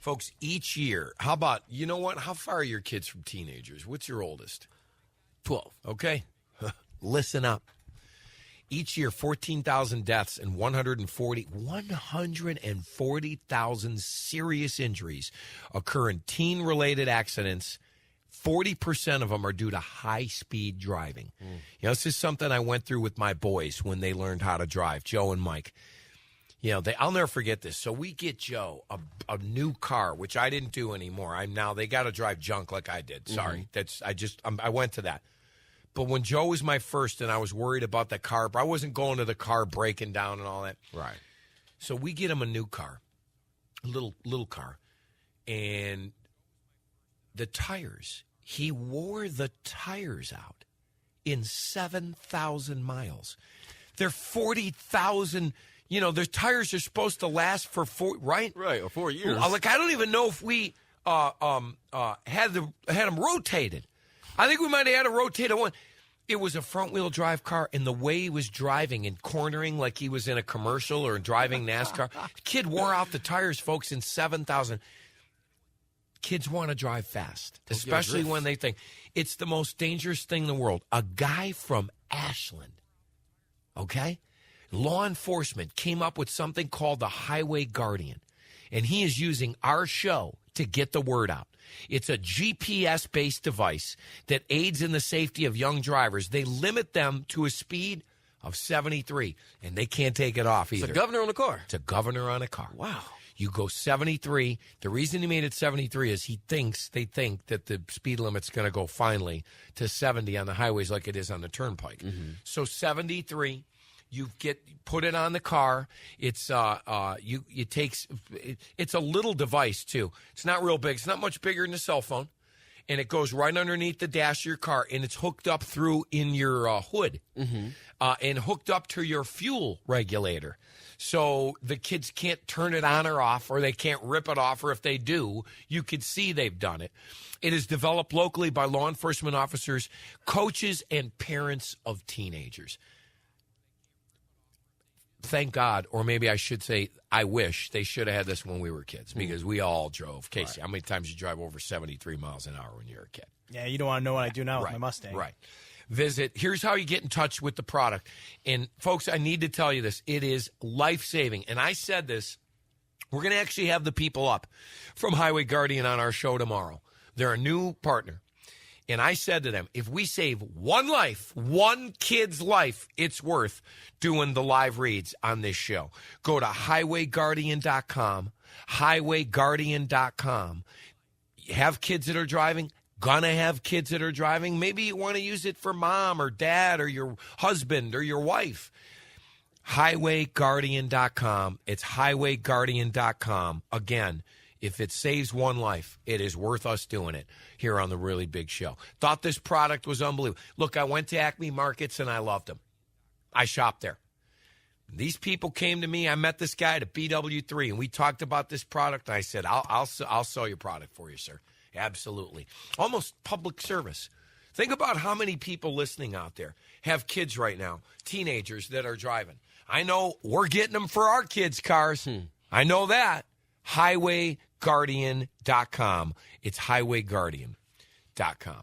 Folks, each year, how about, you know what? How far are your kids from teenagers? What's your oldest? 12. Okay. Listen up. Each year, 14,000 deaths and 140,000 serious injuries occur in teen-related accidents. 40% of them are due to high-speed driving. You know, this is something I went through with my boys when they learned how to drive, Joe and Mike. You know, I'll never forget this. So we get Joe a new car, which I didn't do anymore. They got to drive junk like I did. Sorry, I went to that. But when Joe was my first, and I was worried about the car, but I wasn't going to the car breaking down and all that. Right. So we get him a new car, a little car, and the tires. He wore the tires out in 7,000 miles. They're 40,000. You know, their tires are supposed to last for 4 or 4 years. Like, I don't even know if we had them rotated. I think we might have had a rotated one. It was a front-wheel drive car, and the way he was driving and cornering like he was in a commercial or driving NASCAR. The kid wore out the tires, folks, in 7,000. Kids want to drive fast, especially when they think it's the most dangerous thing in the world. A guy from Ashland, okay? Law enforcement came up with something called the Highway Guardian, and he is using our show to get the word out. It's a GPS-based device that aids in the safety of young drivers. They limit them to a speed of 73, and they can't take it off either. It's a governor on a car. It's a governor on a car. Wow. You go 73. The reason he made it 73 is they think that the speed limit's going to go finally to 70 on the highways like it is on the turnpike. Mm-hmm. So 73. You put it on the car. It's it's a little device too. It's not real big. It's not much bigger than a cell phone, and it goes right underneath the dash of your car, and it's hooked up through in your hood, and hooked up to your fuel regulator. So the kids can't turn it on or off, or they can't rip it off, or if they do, you could see they've done it. It is developed locally by law enforcement officers, coaches, and parents of teenagers. Thank God, or maybe I should say, I wish they should have had this when we were kids, because we all drove. Casey, how many times you drive over 73 miles an hour when you're a kid? Yeah, you don't want to know what I do now with my Mustang. Right. Here's how you get in touch with the product. And, folks, I need to tell you this. It is life-saving. And I said this. We're going to actually have the people up from Highway Guardian on our show tomorrow. They're a new partner. And I said to them, if we save one life, one kid's life, it's worth doing the live reads on this show. Go to highwayguardian.com, highwayguardian.com. Have kids that are driving, gonna have kids that are driving. Maybe you want to use it for mom or dad or your husband or your wife. Highwayguardian.com. It's highwayguardian.com. Again, if it saves one life, it is worth us doing it here on the Really Big Show. Thought this product was unbelievable. Look, I went to Acme Markets, and I loved them. I shopped there. These people came to me. I met this guy at BW3, and we talked about this product. And I said, I'll sell your product for you, sir. Absolutely. Almost public service. Think about how many people listening out there have kids right now, teenagers that are driving. I know we're getting them for our kids' cars. I know that. highwayguardian.com. It's highwayguardian.com.